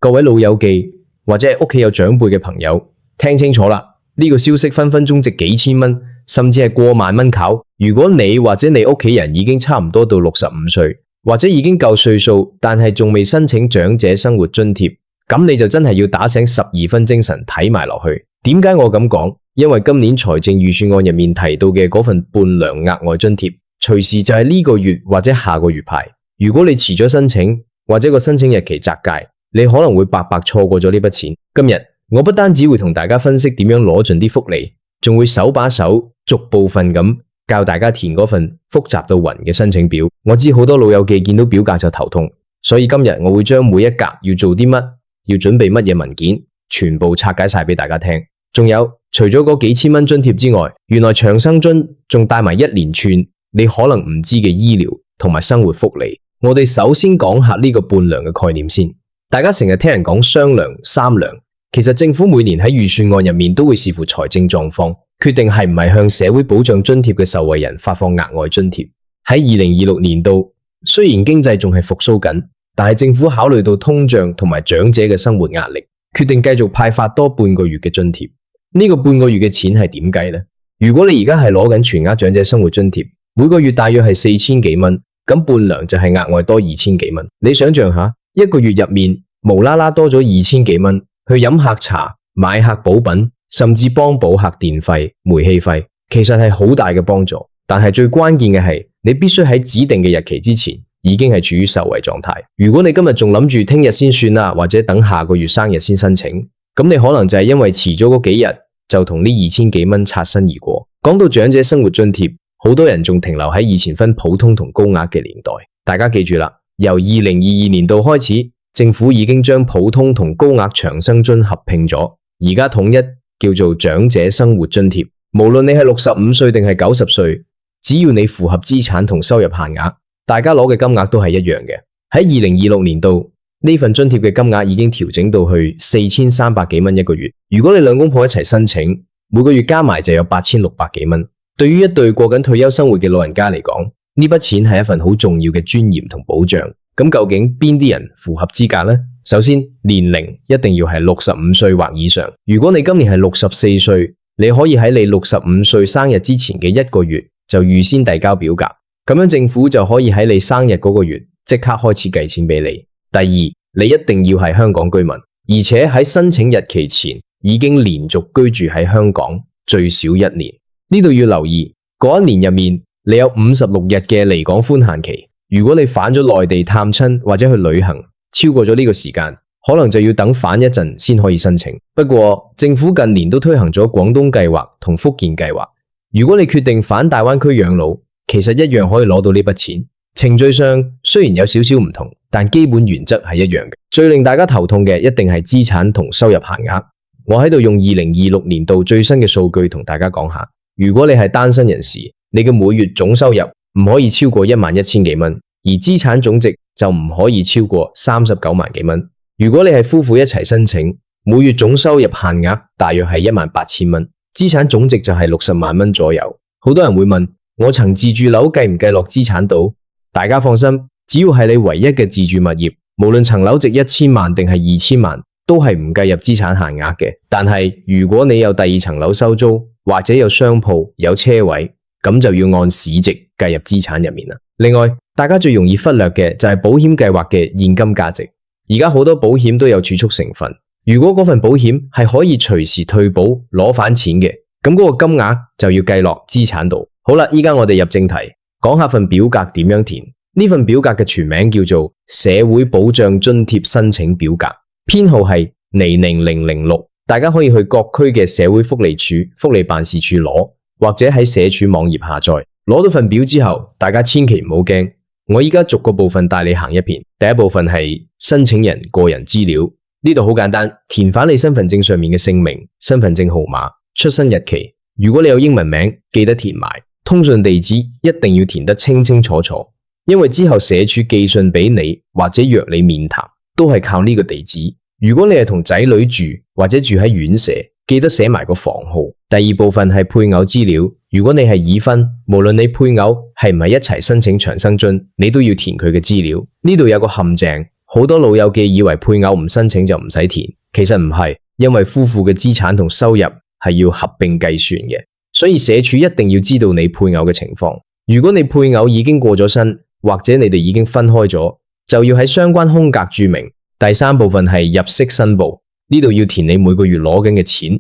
各位老友記或者係屋企有長輩嘅朋友，聽清楚啦！呢個消息分分鐘值幾千蚊，甚至係過萬蚊考。如果你或者你屋企人已經差唔多到65歲，或者已經夠歲數，但係仲未申請長者生活津貼，咁你就真係要打醒12分精神睇埋落去。點解我咁講？因為今年財政預算案入面提到嘅嗰份伴娘額外津貼，隨時就係呢個月或者下個月派。如果你遲咗申請，或者個申請日期窄界，你可能會白白錯過咗呢筆錢。今日我不單止會同大家分析點樣攞盡啲福利，仲會手把手逐部分咁教大家填嗰份複雜到暈嘅申請表。我知好多老友記見到表格就頭痛，所以今日我會將每一格要做啲乜，要準備乜嘢文件，全部拆解晒俾大家聽。仲有，除咗嗰幾千蚊津貼之外，原來長生津仲帶埋一連串你可能唔知嘅醫療同埋生活福利。我哋首先講下呢個伴娘嘅概念先。大家成日聽人講雙糧、三糧，其實政府每年喺預算案入面都會視乎財政狀況，決定係唔係向社會保障津貼嘅受惠人發放額外津貼。喺2026年度，雖然經濟仲係復甦緊，但係政府考慮到通脹同埋長者嘅生活壓力，決定繼續派發多半個月嘅津貼。呢個半個月嘅錢係點計呢？如果你而家係攞緊全額長者生活津貼，每個月大約係4000幾蚊，咁伴娘就係額外多2000幾蚊。你想象下，一個月入面無啦啦多咗2000幾蚊去飲客茶、買客補品，甚至幫補客電費、煤氣費，其實係好大嘅幫助。但係最關鍵嘅係，你必須喺指定嘅日期之前已經係處於受惠狀態。如果你今日仲諗住聽日先算啦，或者等下個月生日先申請，咁你可能就係因為遲咗嗰幾日就同呢2000幾蚊擦身而過。講到長者生活津貼，好多人仲停留喺以前分普通同高額嘅年代。大家記住啦，由2022年度開始，政府已經將普通同高額長生津合併咗，而家統一叫做長者生活津貼。無論你係65歲定係90歲，只要你符合資產同收入限額，大家攞嘅金額都係一樣嘅。喺2026年度，呢份津貼嘅金額已經調整到去4300幾蚊一個月。如果你兩公婆一齊申請，每個月加埋就有8600幾蚊。對於一對過緊退休生活嘅老人家嚟講，呢筆錢係一份好重要嘅尊嚴同保障。咁究竟邊啲人符合資格呢？首先，年齡一定要係65歲或以上。如果你今年係64歲，你可以喺你65歲生日之前嘅一個月就預先遞交表格，咁樣政府就可以喺你生日嗰個月即刻開始計錢俾你。第二，你一定要係香港居民，而且喺申請日期前已經連續居住喺香港最少1年。呢度要留意，嗰一年入面你有56日嘅離港寬限期。如果你返咗內地探親或者去旅行，超過咗呢個時間，可能就要等返一陣先可以申請。不過政府近年都推行咗廣東計劃同福建計劃，如果你決定返大灣區養老，其實一樣可以攞到呢筆錢。程序上雖然有少少唔同，但基本原則係一樣嘅。最令大家頭痛嘅一定係資產同收入限額。我喺度用2026年度最新嘅數據同大家講下。如果你係單身人士，你嘅每月總收入唔可以超過11000幾蚊，而資產總值就唔可以超過39萬幾蚊。如果你係夫婦一齊申請，每月總收入限額大約係18000蚊，資產總值就係60萬蚊左右。好多人會問，我層自住樓計唔計落資產度？大家放心，只要係你唯一嘅自住物業，無論層樓值1000萬定係2000萬，都係唔計入資產限額嘅。但係如果你有第二層樓收租，或者有商鋪、有車位，咁就要按市值計入資產入面啦。另外，大家最容易忽略嘅就係保險計劃嘅現金價值。而家好多保險都有儲蓄成分，如果嗰份保險係可以隨時退保攞返錢嘅，咁嗰個金額就要計落資產度。好啦，依家我哋入正題，講下份表格點樣填。呢份表格嘅全名叫做社會保障津貼申請表格，編號係00006。大家可以去各區嘅社會福利處、福利辦事處攞，或者喺社署網頁下載。攞到份表之後，大家千祈唔好驚。我依家逐個部分帶你行一遍。第一部分係申請人個人資料，呢度好簡單，填返你身份證上面嘅姓名、身份證號碼、出生日期。如果你有英文名，記得填埋。通訊地址一定要填得清清楚楚，因為之後社署寄信俾你或者約你面談，都係靠呢個地址。如果你係同仔女住或者住喺院舍，記得寫埋個房號。第二部分係配偶資料，如果你係已婚，無論你配偶係唔係一齊申請長生津，你都要填佢嘅資料。呢度有個陷阱，好多老友記以為配偶唔申請就唔使填，其實唔係，因為夫婦嘅資產同收入係要合併計算嘅，所以社署一定要知道你配偶嘅情況。如果你配偶已經過咗身，或者你哋已經分開咗，就要喺相關空格註明。第三部分係入息申報，呢度要填你每個月攞緊嘅錢，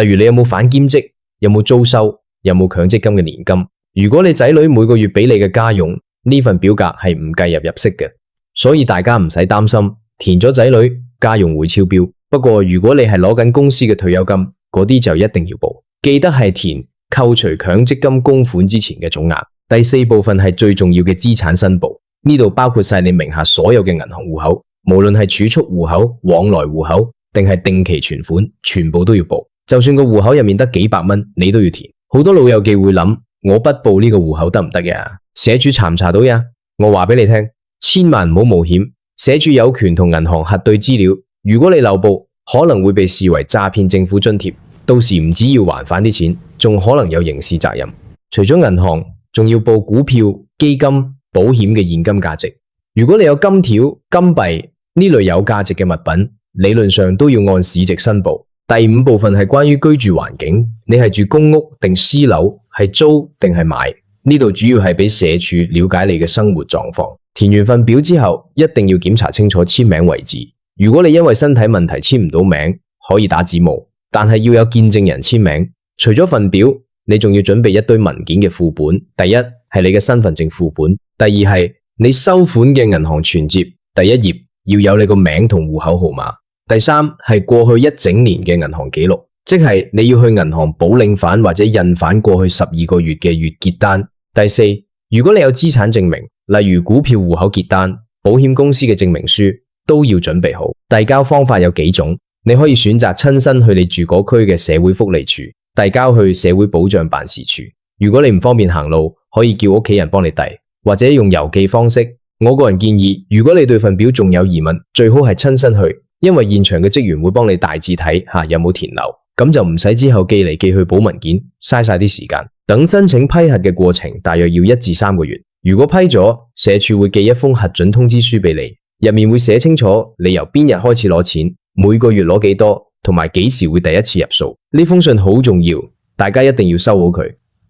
例如你有冇返兼職，有冇租收，有冇強積金嘅年金。如果你仔女每個月俾你嘅家用，呢份表格係唔計入息嘅，所以大家唔使擔心填咗仔女家用會超標。不過如果你係攞緊公司嘅退休金，嗰啲就一定要報，記得係填扣除強積金供款之前嘅總額。第四部分係最重要嘅資產申報，呢度包括晒你名下所有嘅銀行戶口，無論係儲蓄戶口、往來戶口定係定期存款，全部都要報。就算個戶口入面得幾百蚊，你都要填。好多老友記會諗，我不報呢個戶口得唔得呀？社署查唔查到呀？我話俾你聽，千萬唔好冒險。社署有權同銀行核對資料，如果你漏報，可能會被視為詐騙政府津貼，到時唔止要還返啲錢，仲可能有刑事責任。除咗銀行，仲要報股票、基金、保險嘅現金價值。如果你有金條、金幣呢類有價值嘅物品，理論上都要按市值申報。第五部分係關於居住環境，你係住公屋定私樓，係租定係買？呢度主要係俾社署了解你嘅生活狀況。填完份表之後，一定要檢查清楚簽名位置。如果你因為身體問題簽唔到名，可以打指模，但係要有見證人簽名。除咗份表，你仲要準備一堆文件嘅副本。第一係你嘅身份證副本，第二係你收款嘅銀行存摺，第一頁要有你個名同戶口號碼。第三係過去一整年嘅銀行記錄，即係你要去銀行補領返或者印返過去12個月嘅月結單。第四，如果你有資產證明，例如股票戶口結單、保險公司嘅證明書，都要準備好。遞交方法有幾種，你可以選擇親身去你住嗰區嘅社會福利處，遞交去社會保障辦事處。如果你唔方便行路，可以叫屋企人幫你遞，或者用郵寄方式。我個人建議，如果你對份表仲有疑問，最好係親身去，因為現場嘅職員會幫你大致睇下有冇填漏，咁就唔使之後寄嚟寄去補文件，嘥晒啲時間。等申請批核嘅過程大約要1至3個月。如果批咗，社署會寄一封核准通知書俾你，入面會寫清楚你由邊日開始攞錢，每個月攞幾多，同埋幾時會第一次入數。呢封信好重要，大家一定要收好佢。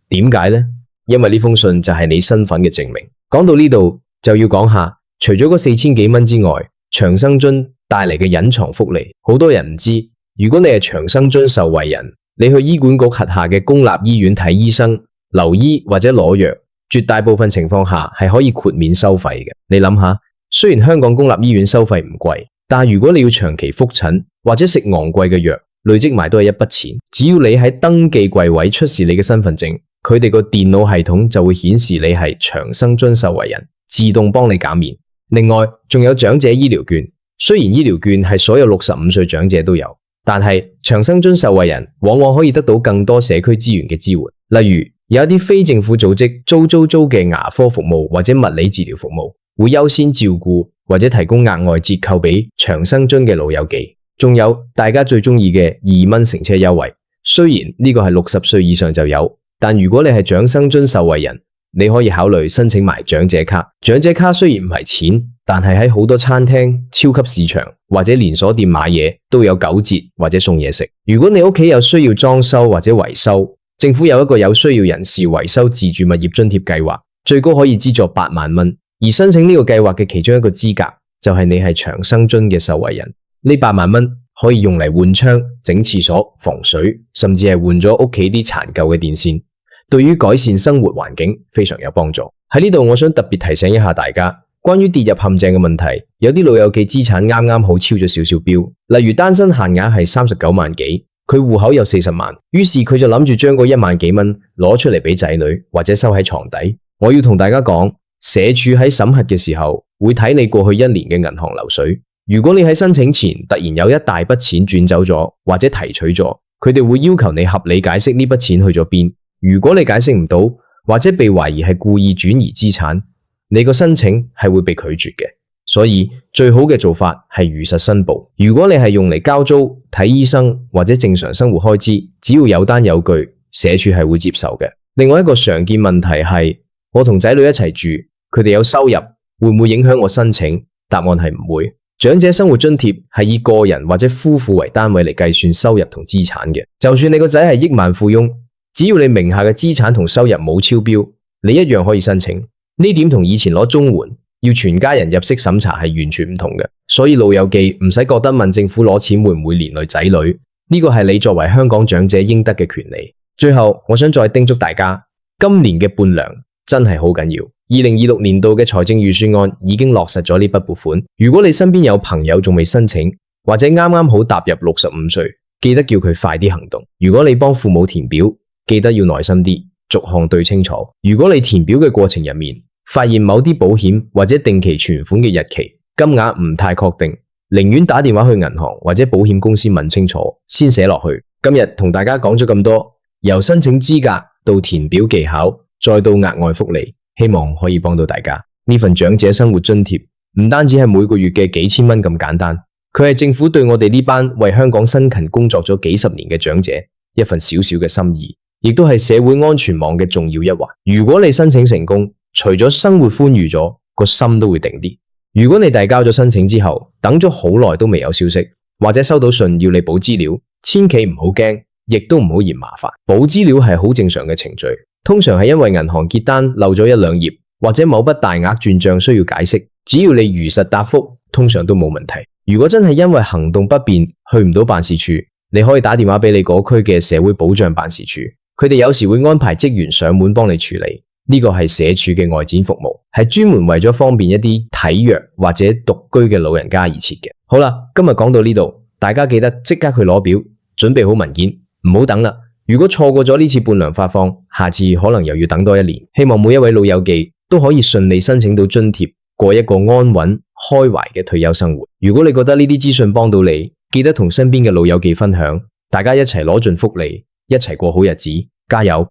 點解呢？因為呢封信就係你身份嘅證明。講到呢度就要講下，除咗嗰4000幾蚊之外，長生津帶嚟嘅隱藏福利，好多人唔知。如果你係長生津受惠人，你去醫管局轄下嘅公立醫院睇醫生、留醫或者攞藥，絕大部分情況下係可以豁免收費嘅。你諗下，雖然香港公立醫院收費唔貴，但係如果你要長期覆診或者食昂貴嘅藥，累積埋都係一筆錢。只要你喺登記櫃位出示你嘅身份證，佢哋個電腦系統就會顯示你係長生津受惠人，自動幫你減免。另外，仲有長者醫療券，雖然醫療券係所有65歲長者都有，但係長生津受惠人往往可以得到更多社區資源嘅支援。例如，有一啲非政府組織租嘅牙科服務或者物理治療服務，會優先照顧或者提供額外折扣俾長生津嘅老友記。仲有大家最中意嘅2蚊乘車優惠，雖然呢個係60歲以上就有，但如果你係長生津受惠人，你可以考慮申請埋長者卡。長者卡雖然唔係錢，但係喺好多餐廳、超級市場或者連鎖店買嘢都有9折或者送嘢食。如果你屋企有需要裝修或者維修，政府有一個有需要人士維修自住物業津貼計劃，最高可以資助8萬蚊。而申請呢個計劃嘅其中一個資格就係你係長生津嘅受惠人。呢8萬蚊可以用嚟換窗、整廁所、防水，甚至係換咗屋企啲殘舊嘅電線，對於改善生活環境非常有幫助。喺呢度我想特別提醒一下大家，關於跌入陷阱嘅問題，有啲老友記資產啱啱好超咗少少標，例如單身限額係39萬幾，佢戶口有40萬，於是佢就諗住將嗰1萬幾蚊攞出嚟俾仔女或者收喺床底。我要同大家講，社署喺審核嘅時候會睇你過去1年嘅銀行流水。如果你喺申請前突然有一大筆錢轉走咗或者提取咗，佢哋會要求你合理解釋呢筆錢去咗邊。如果你解釋唔到，或者被懷疑係故意轉移資產，你個申請係會被拒絕嘅。所以最好嘅做法係如實申報。如果你係用嚟交租、睇醫生或者正常生活開支，只要有單有據，社署係會接受嘅。另外一個常見問題係，我同仔女一齊住，佢哋有收入，會唔會影響我申請？答案係唔會。長者生活津貼係以個人或者夫婦為單位嚟計算收入同資產嘅。就算你個仔係億萬富翁，只要你名下嘅資產同收入冇超標，你一樣可以申請。呢點同以前攞綜援要全家人入息審查係完全唔同嘅。所以老友記唔使覺得問政府攞錢會唔會連累仔女，呢個係你作為香港長者應得嘅權利。最後，我想再叮囑大家，今年嘅伴娘真係好緊要。2026年度嘅財政預算案已經落實咗呢筆撥款。如果你身邊有朋友仲未申請，或者啱啱好踏入65歲，記得叫佢快啲行動。如果你幫父母填表，記得要耐心啲，逐項對清楚。如果你填表嘅過程入面發現某啲保險或者定期存款嘅日期金額唔太確定，寧願打電話去銀行或者保險公司問清楚先寫落去。今日同大家講咗咁多，由申請資格到填表技巧，再到額外福利，希望可以幫到大家。呢份長者生活津貼唔單止係每個月嘅幾千蚊咁簡單，佢係政府對我哋呢班為香港辛勤工作咗幾十年嘅長者一份小小嘅心意，亦都係社會安全網嘅重要一環。如果你申請成功，除咗生活寬裕咗，個心都會定啲。如果你遞交咗申請之後，等咗好耐都未有消息，或者收到信要你補資料，千祈唔好驚，亦都唔好嫌麻煩。補資料係好正常嘅程序，通常係因為銀行結單漏咗一兩頁，或者某筆大額轉賬需要解釋，只要你如實答覆，通常都冇問題。如果真係因為行動不便去唔到辦事處，你可以打電話俾你嗰區嘅社會保障辦事處，佢哋有時會安排職員上門幫你處理。呢個係社署嘅外展服務，係專門為咗方便一啲體弱或者獨居嘅老人家而設嘅。好啦，今日講到呢度，大家記得即刻去攞表，準備好文件，唔好等啦。如果錯過咗呢次伴娘發放，下次可能又要等多1年。希望每一位老友記都可以順利申請到津貼，過一個安穩開懷嘅退休生活。如果你覺得呢啲資訊幫到你，記得同身邊嘅老友記分享，大家一齊攞盡福利，一齊過好日子，加油！